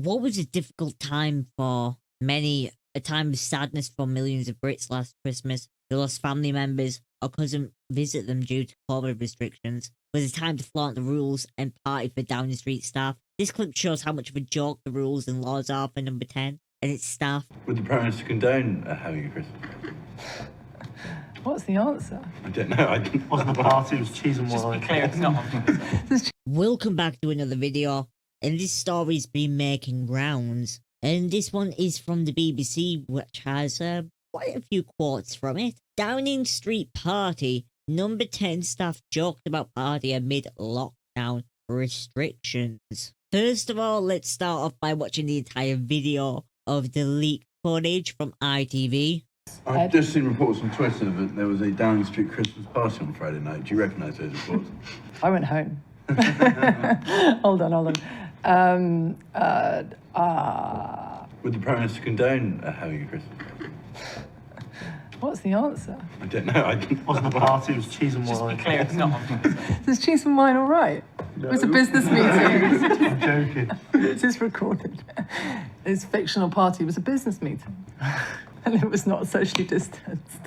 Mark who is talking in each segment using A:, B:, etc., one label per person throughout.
A: What was a difficult time for many, a time of sadness for millions of Brits last Christmas who lost family members or couldn't visit them due to COVID restrictions, was a time to flaunt the rules and party for Downing Street staff. This clip shows how much of a joke the rules and laws are for Number 10 and its staff.
B: Would the Prime Minister condone having a Christmas?
C: What's the answer?
B: I don't know. I didn't. Wasn't a party, it was cheese and wine.
D: Just be clear, it's not.
A: Welcome back to another video, and this story's been making rounds. And this one is from the BBC, which has quite a few quotes from it. Downing Street party. Number 10 staff joked about party amid lockdown restrictions. First of all, let's start off by watching the entire video of the leaked footage from ITV.
B: I've just seen reports on Twitter that there was a Downing Street Christmas party on Friday night. Do you recognise those reports?
C: I went home. Hold on.
B: Would the Prime Minister condone having a Christmas?
C: What's the answer?
B: I don't know. I didn't. Wasn't a party, it was cheese and wine.
D: Just be clear, it's not.
C: Is cheese and wine all right?
B: No.
C: It was a business meeting.
B: I'm joking.
C: This is recorded. This fictional party was a business meeting. And it was not socially distanced.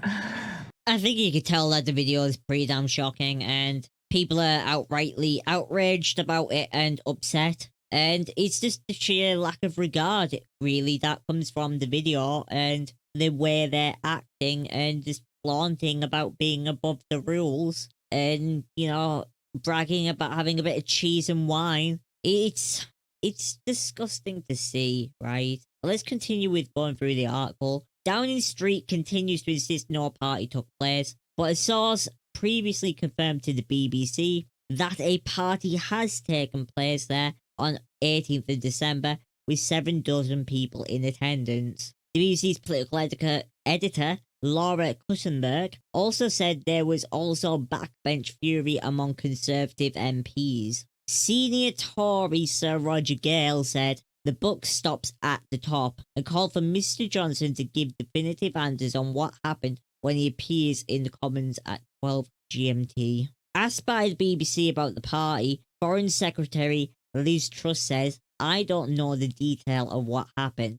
A: I think you could tell that the video is pretty damn shocking, and people are outrightly outraged about it and upset. And it's just the sheer lack of regard, really, that comes from the video and the way they're acting and just flaunting about being above the rules and, you know, bragging about having a bit of cheese and wine. It's disgusting to see, right? Let's continue with going through the article. Downing Street continues to insist no party took place, but a source previously confirmed to the BBC that a party has taken place there on 18th of December with 7 dozen people in attendance. The BBC's political editor, Laura Kuttenberg, also said there was also backbench fury among Conservative MPs. Senior Tory Sir Roger Gale said the book stops at the top and called for Mr Johnson to give definitive answers on what happened when he appears in the Commons at 12 GMT. Asked by the BBC about the party, Foreign Secretary Liz Truss says, "I don't know the detail of what happened.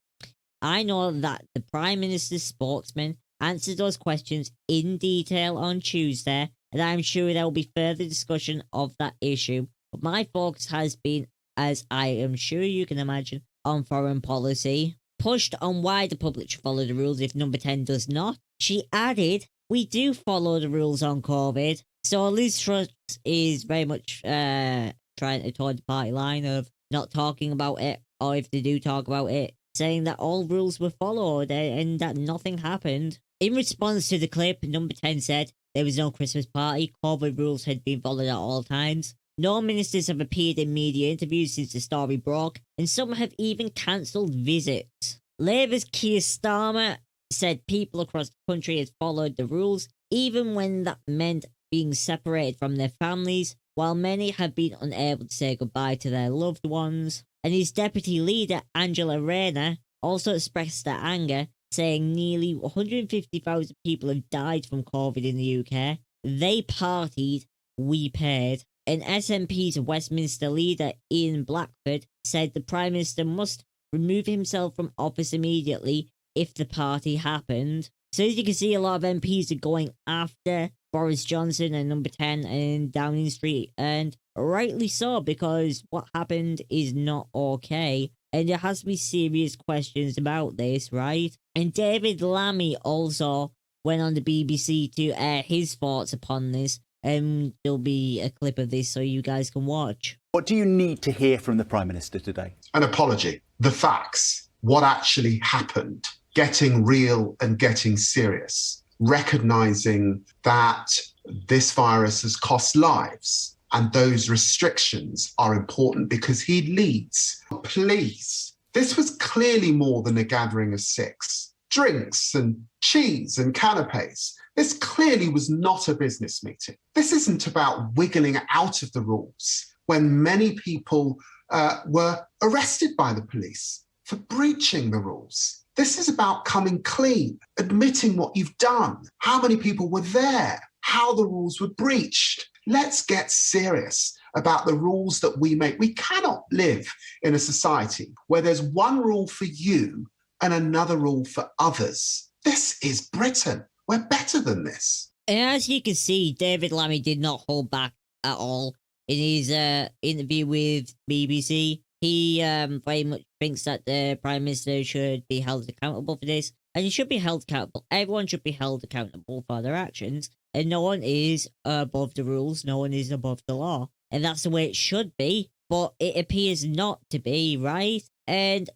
A: I know that the Prime Minister's spokesman answered those questions in detail on Tuesday, and I'm sure there will be further discussion of that issue. But my focus has been, as I am sure you can imagine, on foreign policy." Pushed on why the public should follow the rules if Number 10 does not, she added, "We do follow the rules on COVID." So Liz Truss is very much trying to toe the party line of not talking about it, or if they do talk about it, saying that all rules were followed and that nothing happened. In response to the clip, Number 10 said there was no Christmas party, COVID rules had been followed at all times. No ministers have appeared in media interviews since the story broke, and some have even cancelled visits. Labour's Keir Starmer said people across the country had followed the rules, even when that meant being separated from their families, while many have been unable to say goodbye to their loved ones. And his deputy leader, Angela Rayner, also expressed their anger, saying nearly 150,000 people have died from COVID in the UK. They partied, we paid. And SNP's Westminster leader, Ian Blackford, said the Prime Minister must remove himself from office immediately if the party happened. So as you can see, a lot of MPs are going after Boris Johnson and Number 10 and Downing Street, and rightly so, because what happened is not okay, and there has to be serious questions about this, right? And David Lammy also went on the BBC to air his thoughts upon this, and there'll be a clip of this so you guys can watch.
E: What do you need to hear from the Prime Minister today?
F: An apology, the facts, what actually happened, getting real and getting serious, recognising that this virus has cost lives and those restrictions are important because he leads. Please, this was clearly more than a gathering of 6. Drinks and cheese and canapes. This clearly was not a business meeting. This isn't about wiggling out of the rules when many people were arrested by the police for breaching the rules. This is about coming clean, admitting what you've done, how many people were there, how the rules were breached. Let's get serious about the rules that we make. We cannot live in a society where there's one rule for you and another rule for others. This is Britain. We're better than this.
A: And as you can see, David Lammy did not hold back at all in his interview with BBC. He very much thinks that the Prime Minister should be held accountable for this, and he should be held accountable. Everyone should be held accountable for their actions, and no one is above the rules, no one is above the law, and that's the way it should be, but it appears not to be, right? And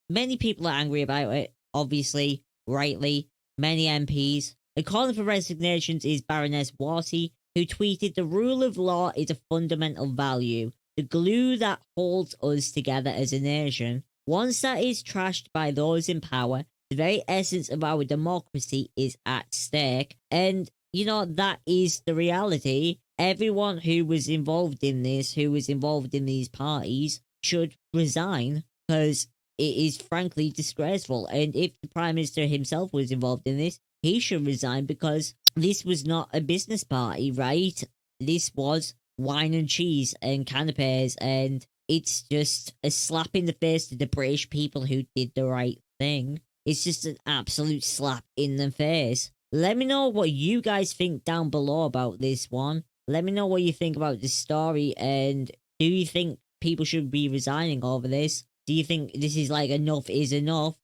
A: many people are angry about it, obviously, rightly, many MPs. And calling for resignations is Baroness Warty, who tweeted, "The rule of law is a fundamental value, the glue that holds us together as a nation. Once that is trashed by those in power, the very essence of our democracy is at stake." And, you know, that is the reality. Everyone who was involved in this, who was involved in these parties, should resign, because it is frankly disgraceful. And if the Prime Minister himself was involved in this, he should resign, because this was not a business party, right? This was wine and cheese and canapes, and it's just a slap in the face to the British people who did the right thing. It's just an absolute slap in the face. Let me know what you guys think down below about this one. Let me know what you think about this story, and do you think people should be resigning over this? Do you think this is like enough is enough?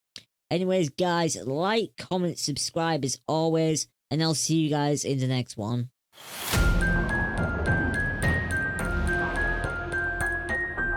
A: Anyways, guys, like, comment, subscribe as always, and I'll see you guys in the next one.